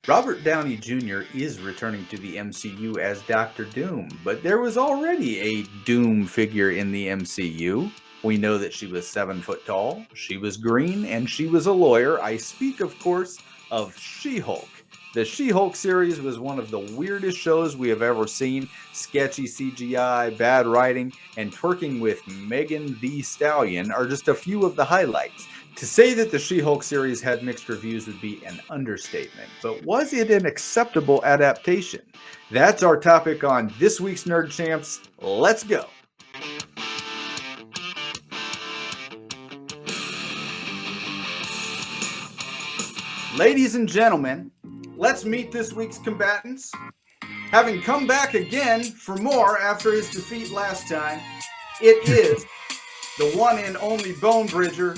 Robert Downey Jr. is returning to the MCU as Doctor Doom, but there was already a Doom figure in the MCU. We know that she was 7 foot tall, she was green, and she was a lawyer. I speak, of course, of She-Hulk. The She-Hulk series was one of the weirdest shows we have ever seen. Sketchy CGI, bad writing, and twerking with Megan Thee Stallion are just a few of the highlights. To say that the She-Hulk series had mixed reviews would be an understatement, but was it an acceptable adaptation? That's our topic on this week's Nerd Champs. Let's go. Ladies and gentlemen, let's meet this week's combatants. Having come back again for more after his defeat last time, it is the one and only Bone Bridger,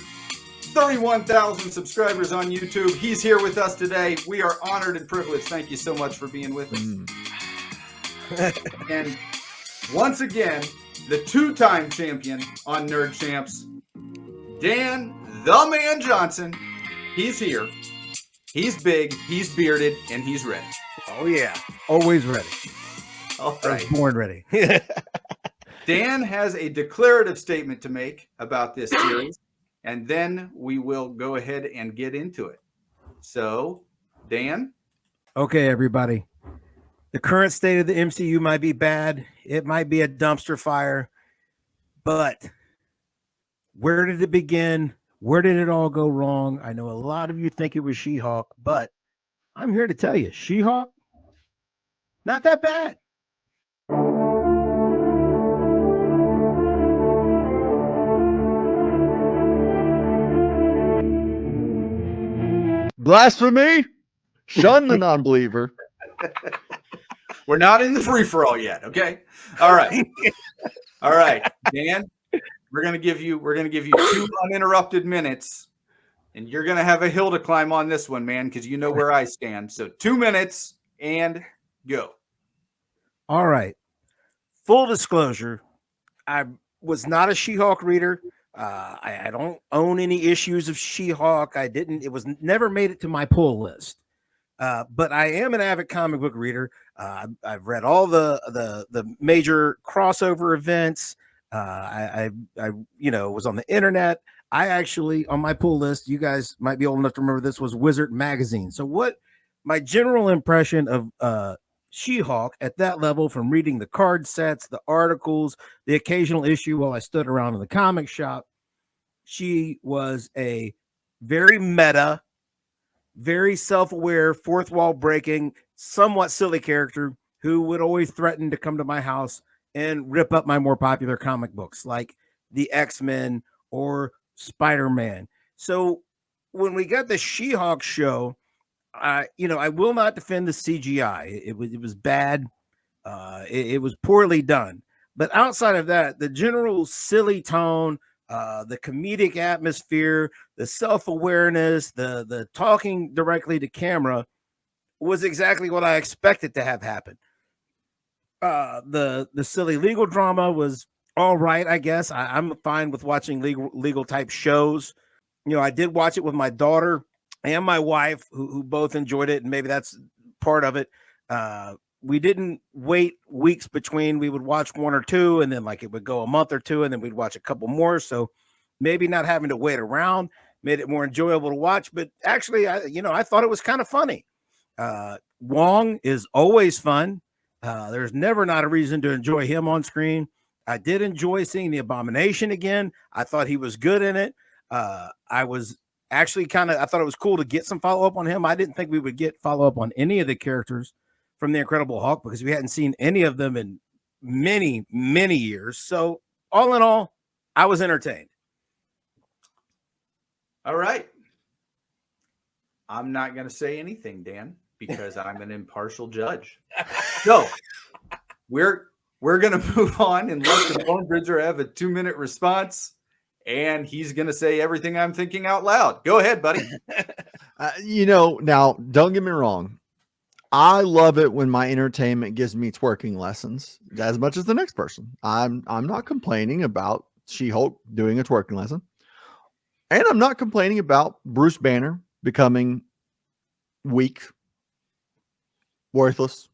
31,000 subscribers on YouTube. He's here with us today. We are honored and privileged. Thank you so much for being with us. And once again, the two-time champion on Nerd Champs, Dan the Man Johnson. He's here. He's big, he's bearded, and he's ready. Oh, yeah. Always ready. All right. Born ready. Dan has a declarative statement to make about this series, and then we will go ahead and get into it. So, Dan? Okay, everybody. The current state of the MCU might be bad. It might be a dumpster fire. But where did it begin? Where did it all go wrong? I know a lot of you think it was She-Hulk, but I'm here to tell you, She-Hulk, not that bad. Blasphemy! Shun the non-believer. We're not in the free-for-all yet, okay? All right. All right, Dan, we're gonna give you 2 uninterrupted minutes, and you're gonna have a hill to climb on this one, man, because you know where I stand. So 2 minutes and go. All right. Full disclosure, I was not a She-Hulk reader. I don't own any issues of She-Hulk. It was never made it to my pull list. But I am an avid comic book reader. I've read all the major crossover events. I was on the internet. I actually, on my pull list, you guys might be old enough to remember this, was Wizard Magazine. So what my general impression of She-Hulk at that level, from reading the card sets, the articles, the occasional issue while I stood around in the comic shop, she was a very meta, very self-aware, fourth wall breaking, somewhat silly character who would always threaten to come to my house and rip up my more popular comic books like the X-Men or Spider-Man. So when we got the She-Hulk show, I will not defend the CGI. It was bad. It was poorly done. But outside of that, the general silly tone, the comedic atmosphere, the self-awareness, the talking directly to camera was exactly what I expected to have happen. The silly legal drama was all right, I guess. I'm fine with watching legal type shows. I did watch it with my daughter and my wife, who both enjoyed it, and maybe that's part of it. We didn't wait weeks between. We would watch one or two, and then it would go a month or two, and then we'd watch a couple more. So maybe not having to wait around made it more enjoyable to watch. But actually, I thought it was kind of funny. Wong is always fun. There's never not a reason to enjoy him on screen. I did enjoy seeing the Abomination again. I thought he was good in it. I was actually I thought it was cool to get some follow-up on him. I didn't think we would get follow-up on any of the characters from the Incredible Hulk because we hadn't seen any of them in many, many years. So all in all, I was entertained. All right. I'm not going to say anything, Dan, because I'm an impartial judge. So we're going to move on and let the Bone Bridger have a 2-minute response. And he's going to say everything I'm thinking out loud. Go ahead, buddy. Now, don't get me wrong. I love it when my entertainment gives me twerking lessons as much as the next person. I'm not complaining about She-Hulk doing a twerking lesson. And I'm not complaining about Bruce Banner becoming weak worthless,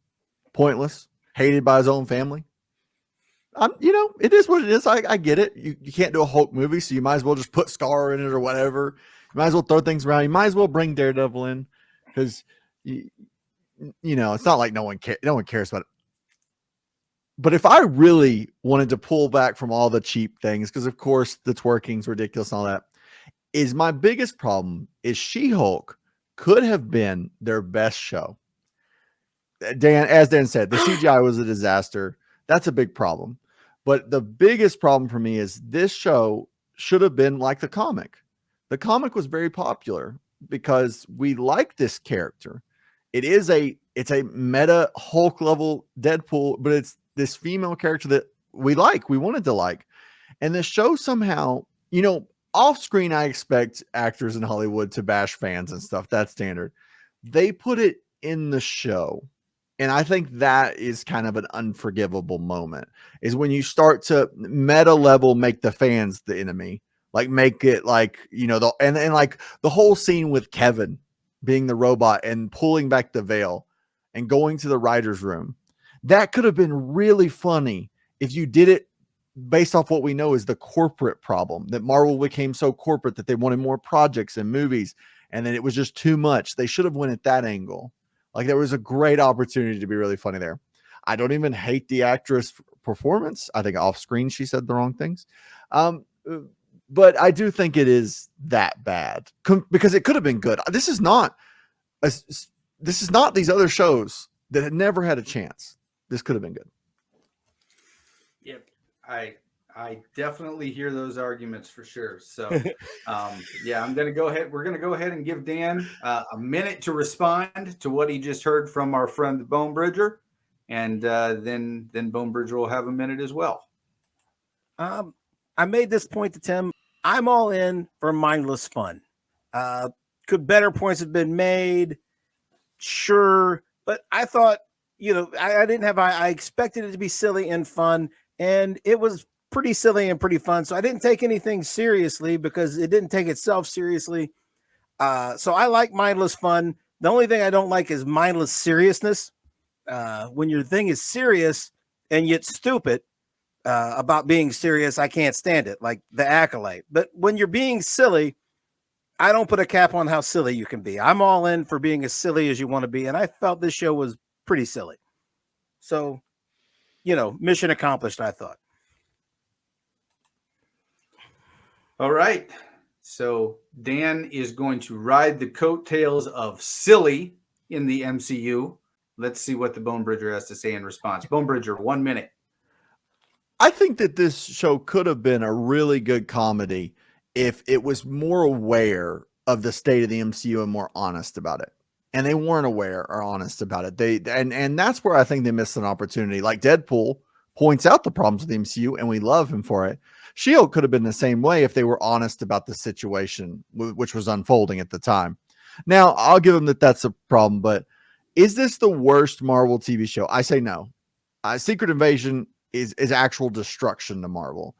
pointless, hated by his own family. It is what it is. I get it. You can't do a Hulk movie, so you might as well just put Scar in it or whatever. You might as well throw things around. You might as well bring Daredevil in because it's not like no one cares about it. But if I really wanted to pull back from all the cheap things, because of course the twerking's ridiculous and all that, is my biggest problem is She-Hulk could have been their best show. As Dan said, the CGI was a disaster. That's a big problem. But the biggest problem for me is this show should have been like the comic. The comic was very popular because we like this character. It's a meta Hulk level Deadpool, but it's this female character that we wanted to like. And the show somehow, off screen, I expect actors in Hollywood to bash fans and stuff. That's standard. They put it in the show. And I think that is kind of an unforgivable moment, is when you start to meta level make the fans the enemy, like make it like, and like the whole scene with Kevin being the robot and pulling back the veil and going to the writer's room. That could have been really funny if you did it based off what we know is the corporate problem, that Marvel became so corporate that they wanted more projects and movies, and then it was just too much. They should have went at that angle. Like, there was a great opportunity to be really funny there. I don't even hate the actress performance. I think off screen she said the wrong things. But I do think it is that bad because it could have been good. This is not these other shows that had never had a chance. This could have been good. Yep. I definitely hear those arguments for sure. So, I'm going to go ahead. We're going to go ahead and give Dan a minute to respond to what he just heard from our friend Bone Bridger, and then Bone Bridger will have a minute as well. I made this point to Tim. I'm all in for mindless fun. Could better points have been made? Sure, but I thought, I expected it to be silly and fun, and it was pretty silly and pretty fun. So I didn't take anything seriously because it didn't take itself seriously. So I like mindless fun. The only thing I don't like is mindless seriousness. When your thing is serious and yet stupid about being serious, I can't stand it, like The Acolyte. But when you're being silly, I don't put a cap on how silly you can be. I'm all in for being as silly as you want to be. And I felt this show was pretty silly. So, mission accomplished, I thought. All right. So Dan is going to ride the coattails of silly in the MCU. Let's see what the Bone Bridger has to say in response. Bone Bridger, 1 minute. I think that this show could have been a really good comedy if it was more aware of the state of the MCU and more honest about it. And they weren't aware or honest about it. And that's where I think they missed an opportunity. Like Deadpool points out the problems with the MCU, and we love him for it. Shield could have been the same way if they were honest about the situation which was unfolding at the time. Now, I'll give them that's a problem, but is this the worst Marvel TV show? I say no. Secret Invasion is actual destruction to Marvel.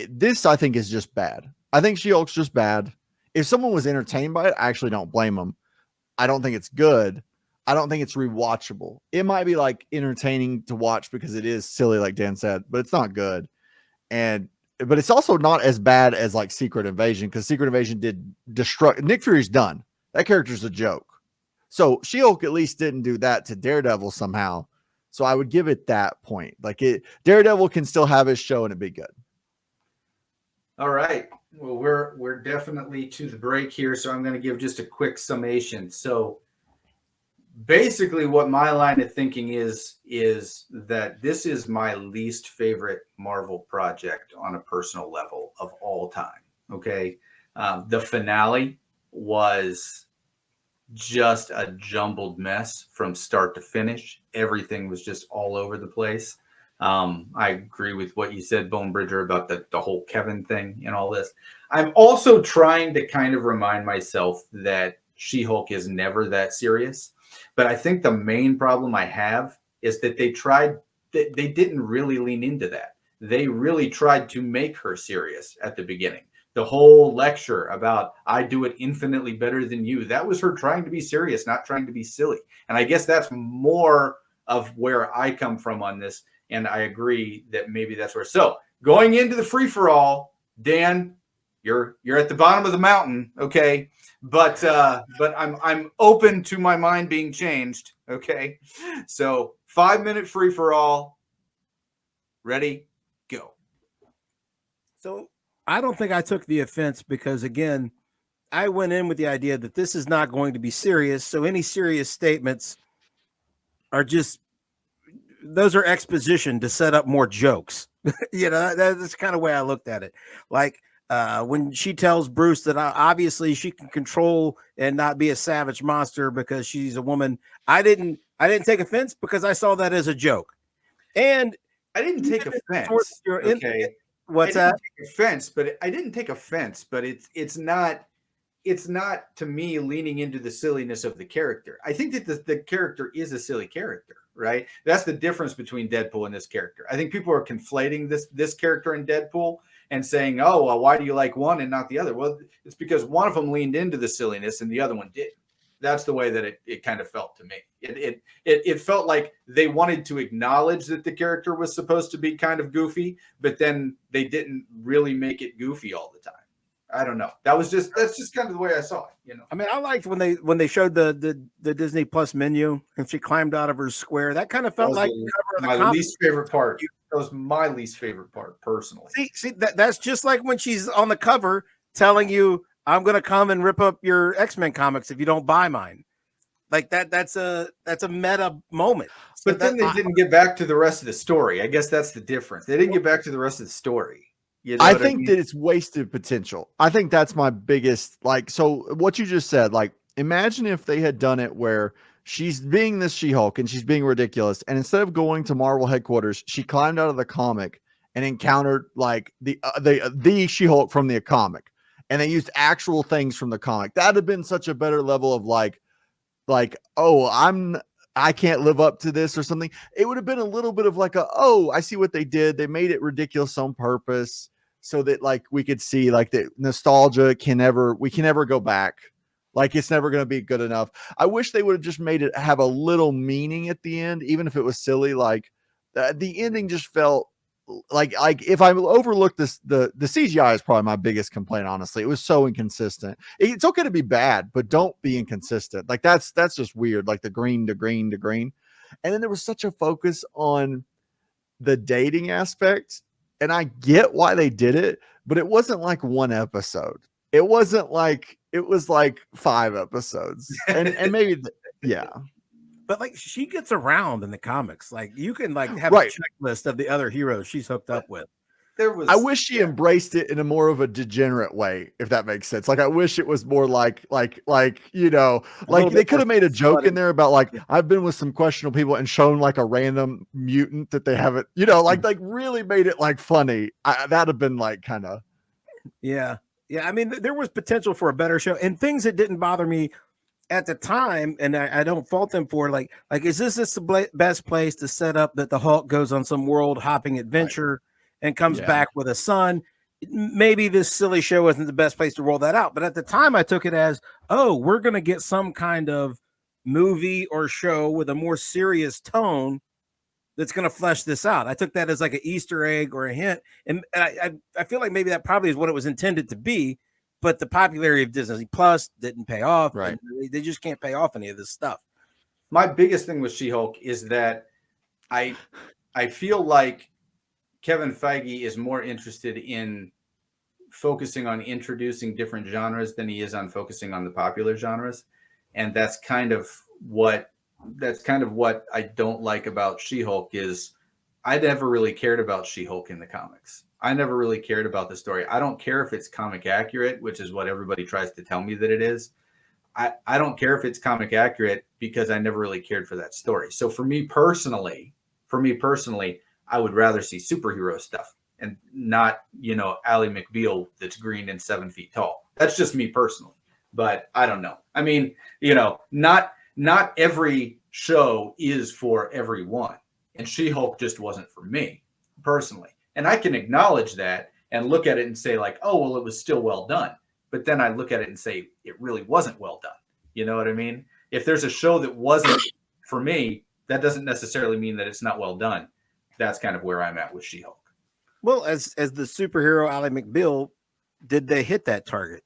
This, I think, is just bad. I think She-Hulk's just bad. If someone was entertained by it, I actually don't blame them. I don't think it's good. I don't think it's rewatchable. It might be like entertaining to watch because it is silly, like Dan said, but it's not good. But it's also not as bad as like Secret Invasion, because Secret Invasion did destruct. Nick Fury's done. That character's a joke. So She-Hulk at least didn't do that to Daredevil somehow. So I would give it that point. Like Daredevil can still have his show and it'd be good. All right. Well, we're definitely to the break here, so I'm going to give just a quick summation. So basically what my line of thinking is that this is my least favorite Marvel project on a personal level of all time. Okay. The finale was just a jumbled mess from start to finish. Everything was just all over the place. I agree with what you said, Bone Bridger, about the whole Kevin thing and all this. I'm also trying to kind of remind myself that She-Hulk is never that serious. But I think the main problem I have is that they didn't really lean into that. They really tried to make her serious at the beginning. The whole lecture about I do it infinitely better than you, that was her trying to be serious, not trying to be silly. And I guess that's more of where I come from on this. And I agree that maybe that's where. So going into the free for all, Dan, you're at the bottom of the mountain, okay? But I'm open to my mind being changed, okay? So 5-minute free for all. Ready, go. So I don't think I took the offense because, again, I went in with the idea that this is not going to be serious. So any serious statements are just, those are exposition to set up more jokes. That's kind of the way I looked at it. Like when she tells Bruce that obviously she can control and not be a savage monster because she's a woman. I didn't take offense because I saw that as a joke. And I didn't take offense. Okay. What's that? I didn't take offense, but it's not to me leaning into the silliness of the character. I think that the character is a silly character, right? That's the difference between Deadpool and this character. I think people are conflating this character in Deadpool and saying, oh, well, why do you like one and not the other? Well, it's because one of them leaned into the silliness and the other one didn't. That's the way that it kind of felt to me. It felt like they wanted to acknowledge that the character was supposed to be kind of goofy, but then they didn't really make it goofy all the time. I don't know. That's just kind of the way I saw it. I mean, I liked when they showed the Disney Plus menu and she climbed out of her square. That kind of felt like my least favorite part. That was my least favorite part, personally. See, that's just like when she's on the cover telling you, I'm going to come and rip up your X-Men comics if you don't buy mine. Like that's a meta moment. So but then they didn't get back to the rest of the story. I guess that's the difference. They didn't get back to the rest of the story. You know I think that it's wasted potential. I think that's my biggest, so what you just said, imagine if they had done it where she's being this She-Hulk and she's being ridiculous. And instead of going to Marvel headquarters, she climbed out of the comic and encountered the She-Hulk from the comic. And they used actual things from the comic. That'd have been such a better level of I can't live up to this or something. It would have been a little bit of I see what they did. They made it ridiculous on purpose so that we could see the nostalgia we can never go back. It's never going to be good enough. I wish they would have just made it have a little meaning at the end, even if it was silly. The ending just felt if I overlook this, the CGI is probably my biggest complaint. Honestly, it was so inconsistent. It's okay to be bad, but don't be inconsistent. That's just weird. The green to green to green, and then there was such a focus on the dating aspect, and I get why they did it, but it wasn't one episode. It wasn't it was 5 episodes, and maybe yeah. But she gets around in the comics. You can have a checklist of the other heroes she's hooked up with. I wish she embraced it in a more of a degenerate way, if that makes sense. I wish it was more they could have made a joke in there about I've been with some questionable people and shown a random mutant that they haven't, really made it funny. That'd have been kind of. Yeah. I mean, there was potential for a better show and things that didn't bother me at the time, and I don't fault them for is this the best place to set up that the Hulk goes on some world hopping adventure and comes back with a son? Maybe this silly show isn't the best place to roll that out, but at the time I took it as, we're going to get some kind of movie or show with a more serious tone that's going to flesh this out. I took that as an Easter egg or a hint, and I feel like maybe that probably is what it was intended to be. But the popularity of Disney Plus didn't pay off. Right. They just can't pay off any of this stuff. My biggest thing with She-Hulk is that I feel like Kevin Feige is more interested in focusing on introducing different genres than he is on focusing on the popular genres. And that's kind of what I don't like about She-Hulk is I never really cared about She-Hulk in the comics. I never really cared about the story. I don't care if it's comic accurate, which is what everybody tries to tell me that it is. I don't care if it's comic accurate because I never really cared for that story. So for me personally, I would rather see superhero stuff and not, Ally McBeal that's green and 7 feet tall. That's just me personally. But I don't know. I mean, not every show is for everyone. And She-Hulk just wasn't for me personally. And I can acknowledge that. and look at it and say like, oh, well, it was still well done. But then I look at it and say, it really wasn't well done. You know what I mean? If there's a show that wasn't for me, that doesn't necessarily mean that it's not well done. That's kind of where I'm at with She-Hulk. Well, as the superhero Ally McBeal, did they hit that target?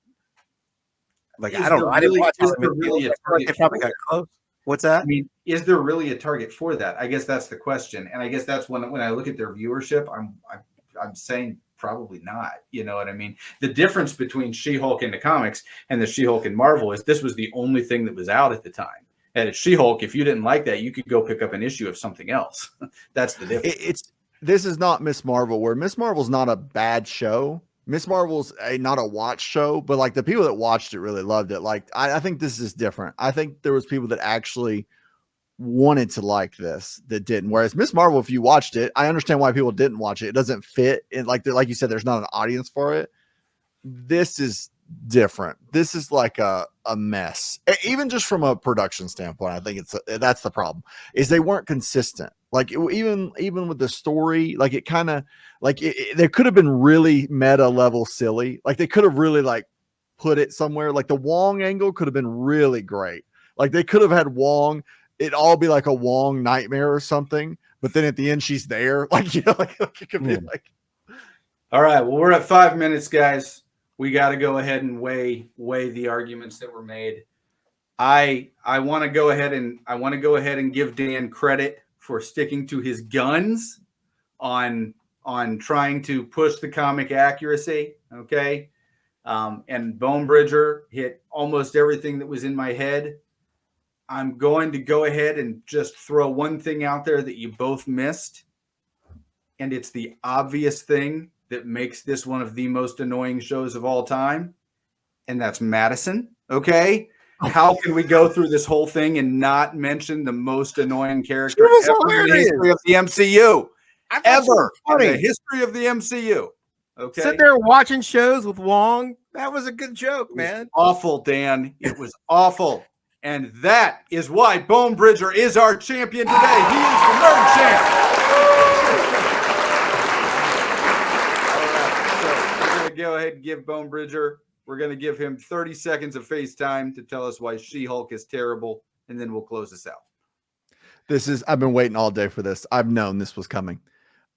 Like, I don't know. I didn't watch Ally McBeal. They probably got close. What's that? I mean, is there really a target for that? I guess that's the question. And I guess that's when I look at their viewership, I'm saying probably not. You know what I mean? The difference between She-Hulk in the comics and the She-Hulk in Marvel is this was the only thing that was out at the time. And at She-Hulk, if you didn't like that, you could go pick up an issue of something else. That's the difference. This is not Miss Marvel, where Miss Marvel's not a bad show. Miss Marvel's not a watch show, but like the people that watched it really loved it. Like I think this is different. I think there was people that actually wanted to like this that didn't. Whereas Miss Marvel, if you watched it, I understand why people didn't watch it. It doesn't fit. And like you said, there's not an audience for it. This is different. This is like a mess. Even just from a production standpoint, I think that's the problem. Is they weren't consistent. Like even with the story, like it kind of like there could have been really meta level silly. Like they could have really like put it somewhere. Like the Wong angle could have been really great. Like they could have had Wong. It'd all be like a Wong nightmare or something. But then at the end, she's there. Like, you know, like it could be like. All right. Well, we're at 5 minutes, guys. We got to go ahead and weigh the arguments that were made. I want to go ahead and give Dan credit for sticking to his guns on trying to push the comic accuracy. Okay. And Bone Bridger hit almost everything that was in my head. I'm going to go ahead and just throw one thing out there that you both missed. And it's the obvious thing that makes this one of the most annoying shows of all time. And that's Madison. Okay. How can we go through this whole thing and not mention the most annoying character ever in the history of the MCU? Ever in the history of the MCU. Okay. Sitting there watching shows with Wong. That was a good joke, man. Awful, Dan. It was awful. And that is why Bone Bridger is our champion today. He is the nerd champ. All right, so we're going to go ahead and give Bone Bridger, we're going to give him 30 seconds of FaceTime to tell us why She-Hulk is terrible, and then we'll close this out. I've been waiting all day for this. I've known this was coming.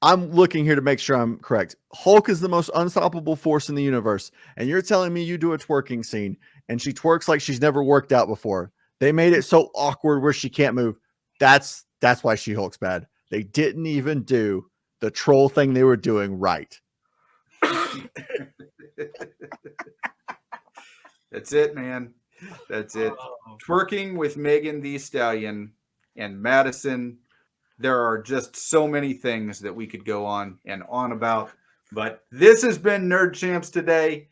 I'm looking here to make sure I'm correct. Hulk is the most unstoppable force in the universe. And you're telling me you do a twerking scene and she twerks like she's never worked out before. They made it so awkward where she can't move. That's why She-Hulk's bad. They didn't even do the troll thing they were doing right. That's it, man. That's it. Twerking with Megan Thee Stallion and Madison. There are just so many things that we could go on and on about. But this has been Nerd Champs today.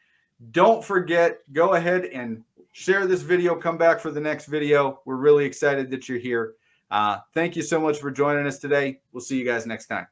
Don't forget, go ahead and share this video. Come back for the next video. We're really excited that you're here. Thank you so much for joining us today. We'll see you guys next time.